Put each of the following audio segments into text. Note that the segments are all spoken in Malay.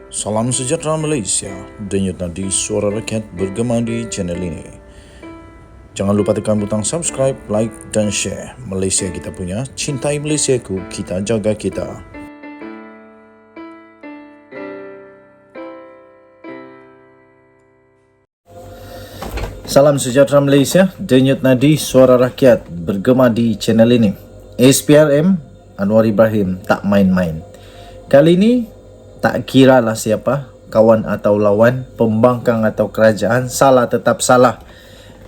Salam sejahtera Malaysia, denyut nadi suara rakyat bergema di channel ini. Jangan lupa tekan butang subscribe, like dan share. Malaysia kita punya, cintai Malaysiaku, kita jaga kita. Salam sejahtera Malaysia, denyut nadi suara rakyat bergema di channel ini. SPRM, Anwar Ibrahim tak main-main. Kali ini tak kiralah siapa, kawan atau lawan, pembangkang atau kerajaan, salah tetap salah.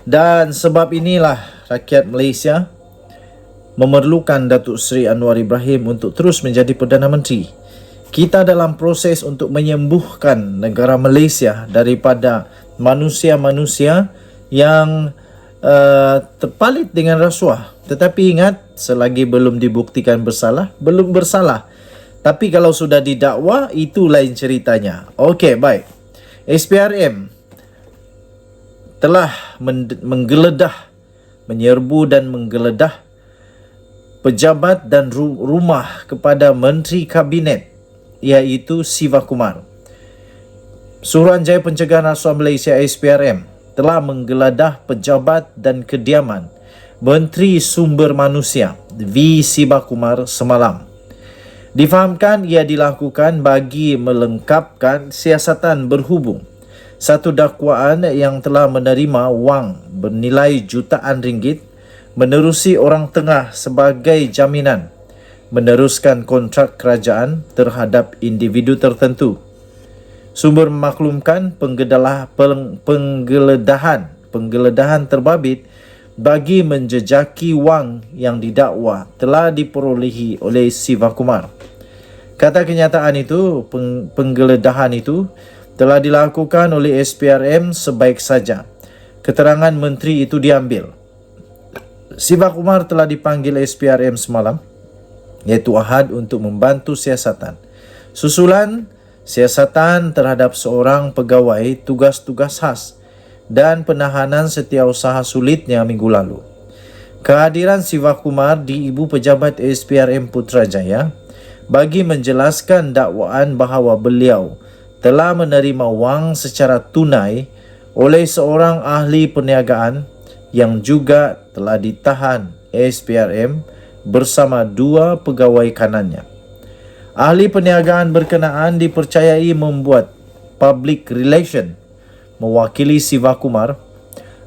Dan sebab inilah rakyat Malaysia memerlukan Datuk Seri Anwar Ibrahim untuk terus menjadi Perdana Menteri. Kita dalam proses untuk menyembuhkan negara Malaysia daripada manusia-manusia yang terpalit dengan rasuah. Tetapi ingat, selagi belum dibuktikan bersalah, belum bersalah. Tapi kalau sudah didakwa, itu lain ceritanya. Okey, baik. SPRM telah menggeledah, menyerbu dan menggeledah pejabat dan rumah kepada Menteri Kabinet, iaitu Siva Kumar. Suruhanjaya Pencegahan Rasuah Malaysia SPRM telah menggeledah pejabat dan kediaman Menteri Sumber Manusia V. Siva Kumar semalam. Difahamkan ia dilakukan bagi melengkapkan siasatan berhubung satu dakwaan yang telah menerima wang bernilai jutaan ringgit menerusi orang tengah sebagai jaminan meneruskan kontrak kerajaan terhadap individu tertentu. Sumber memaklumkan penggeledahan terbabit bagi menjejaki wang yang didakwa telah diperolehi oleh Siva Kumar. Kata kenyataan itu, penggeledahan itu telah dilakukan oleh SPRM sebaik saja keterangan menteri itu diambil. Siva Kumar telah dipanggil SPRM semalam, iaitu Ahad, untuk membantu siasatan. Susulan siasatan terhadap seorang pegawai tugas-tugas khas dan penahanan setiausaha sulitnya minggu lalu. Kehadiran Siva Kumar di Ibu Pejabat SPRM Putrajaya bagi menjelaskan dakwaan bahawa beliau telah menerima wang secara tunai oleh seorang ahli perniagaan yang juga telah ditahan SPRM bersama dua pegawai kanannya. Ahli perniagaan berkenaan dipercayai membuat public relation mewakili Siva Kumar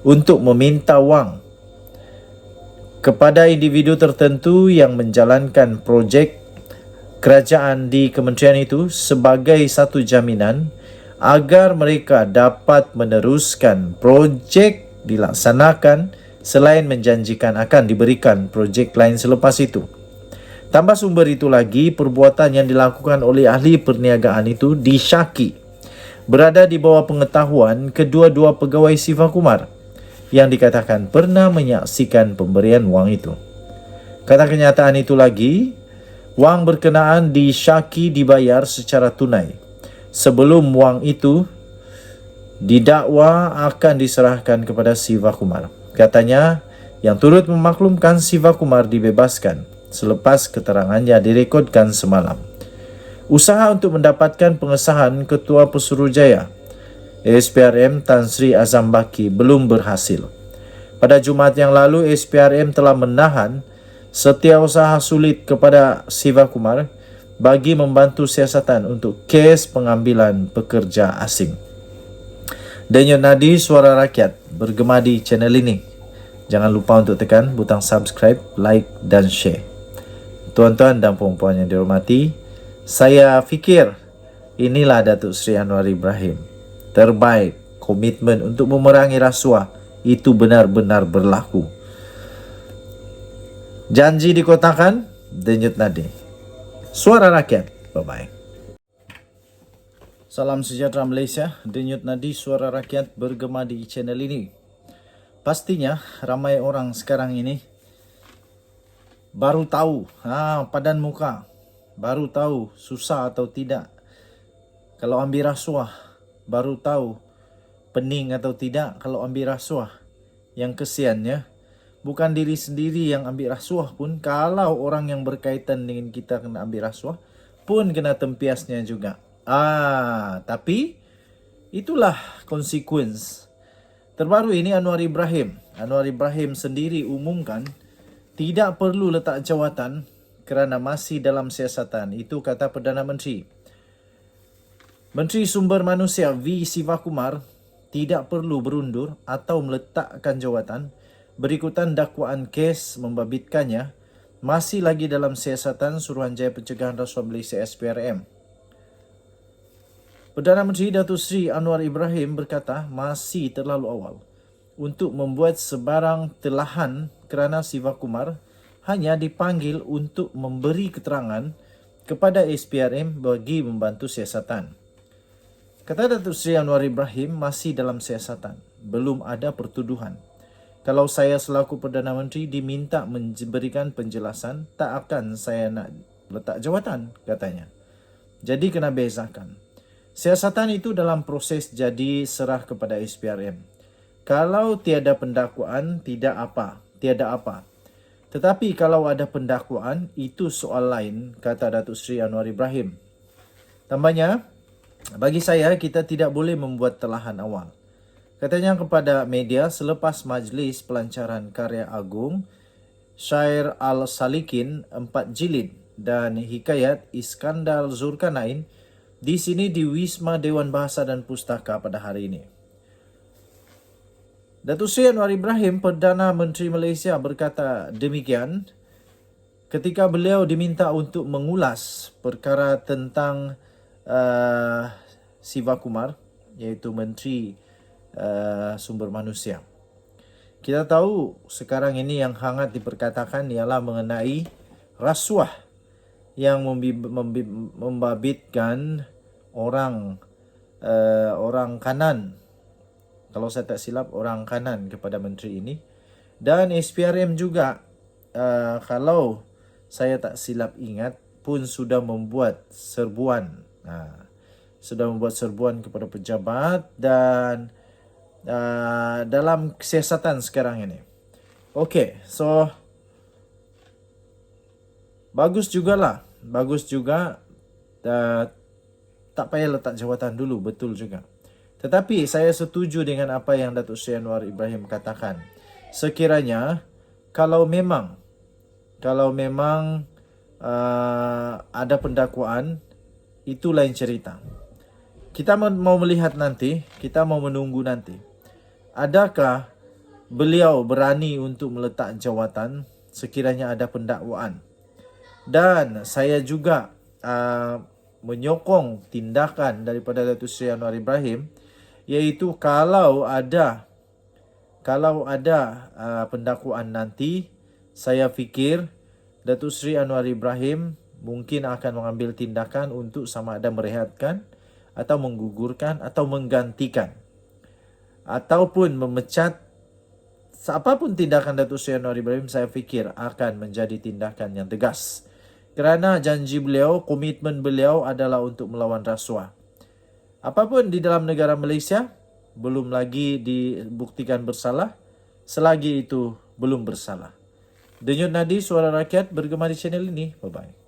untuk meminta wang kepada individu tertentu yang menjalankan projek kerajaan di kementerian itu sebagai satu jaminan agar mereka dapat meneruskan projek dilaksanakan selain menjanjikan akan diberikan projek lain selepas itu. Tambah sumber itu lagi, perbuatan yang dilakukan oleh ahli perniagaan itu disyaki berada di bawah pengetahuan kedua-dua pegawai Siva Kumar yang dikatakan pernah menyaksikan pemberian wang itu. Kata kenyataan itu lagi, wang berkenaan disyaki dibayar secara tunai sebelum wang itu didakwa akan diserahkan kepada Siva Kumar. Katanya, yang turut memaklumkan Siva Kumar dibebaskan selepas keterangannya direkodkan semalam. Usaha untuk mendapatkan pengesahan Ketua Pesuruhjaya SPRM Tan Sri Azam Baki belum berhasil. Pada Jumaat yang lalu, SPRM telah menahan setiausaha sulit kepada Siva Kumar bagi membantu siasatan untuk kes pengambilan pekerja asing. Denyut nadi suara rakyat bergema di channel ini. Jangan lupa untuk tekan butang subscribe, like dan share. Tuan-tuan dan puan-puan yang dihormati, saya fikir inilah Datuk Seri Anwar Ibrahim. Terbaik, komitmen untuk memerangi rasuah itu benar-benar berlaku. Janji dikotakan, denyut nadi suara rakyat. Bye-bye. Salam sejahtera Malaysia, denyut nadi suara rakyat bergema di channel ini. Pastinya ramai orang sekarang ini baru tahu, padan muka, baru tahu susah atau tidak kalau ambil rasuah, baru tahu pening atau tidak kalau ambil rasuah. Yang kesiannya, bukan diri sendiri yang ambil rasuah pun, kalau orang yang berkaitan dengan kita kena ambil rasuah pun kena tempiasnya juga. Tapi itulah konsekuens. Terbaru ini Anwar Ibrahim sendiri umumkan tidak perlu letak jawatan kerana masih dalam siasatan. Itu kata Perdana Menteri. Menteri Sumber Manusia V. Sivakumar tidak perlu berundur atau meletakkan jawatan berikutan dakwaan kes membabitkannya masih lagi dalam siasatan Suruhanjaya Pencegahan Rasuah Malaysia SPRM. Perdana Menteri Datuk Seri Anwar Ibrahim berkata masih terlalu awal untuk membuat sebarang telahan kerana Sivakumar hanya dipanggil untuk memberi keterangan kepada SPRM bagi membantu siasatan. Kata Datuk Seri Anwar Ibrahim masih dalam siasatan, belum ada pertuduhan. Kalau saya selaku Perdana Menteri diminta memberikan penjelasan, tak akan saya nak letak jawatan, katanya. Jadi kena bezakan. Siasatan itu dalam proses jadi serah kepada SPRM. Kalau tiada pendakwaan, tiada apa. Tetapi kalau ada pendakwaan, itu soal lain, kata Datuk Seri Anwar Ibrahim. Tambahnya, bagi saya, kita tidak boleh membuat telahan awal. Katanya kepada media selepas majlis pelancaran karya agung Syair Al-Salikin 4 jilid dan Hikayat Iskandar Zulkarnain di sini di Wisma Dewan Bahasa dan Pustaka pada hari ini. Datuk Seri Anwar Ibrahim, Perdana Menteri Malaysia berkata demikian ketika beliau diminta untuk mengulas perkara tentang Sivakumar, iaitu Menteri Sumber Manusia. Kita tahu sekarang ini yang hangat diperkatakan ialah mengenai rasuah yang membabitkan orang kanan, kalau saya tak silap orang kanan kepada menteri ini, dan SPRM juga kalau saya tak silap ingat pun sudah membuat serbuan kepada pejabat dan dalam siasatan sekarang ini. Okey, so bagus juga tak payah letak jawatan dulu, betul juga. Tetapi saya setuju dengan apa yang Datuk Seri Anwar Ibrahim katakan. Sekiranya kalau memang ada pendakwaan, itu lain cerita. Kita mau melihat nanti, kita mau menunggu nanti. Adakah beliau berani untuk meletak jawatan sekiranya ada pendakwaan? Dan saya juga menyokong tindakan daripada Datuk Seri Anwar Ibrahim, iaitu kalau ada pendakwaan nanti, saya fikir Datuk Seri Anwar Ibrahim mungkin akan mengambil tindakan untuk sama ada merehatkan atau menggugurkan atau menggantikan ataupun memecat. Apapun tindakan Datuk Seri Anwar Ibrahim, saya fikir akan menjadi tindakan yang tegas. Kerana janji beliau, komitmen beliau adalah untuk melawan rasuah. Apapun di dalam negara Malaysia, belum lagi dibuktikan bersalah, selagi itu belum bersalah. Denyut nadi suara rakyat bergema di channel ini. Bye-bye.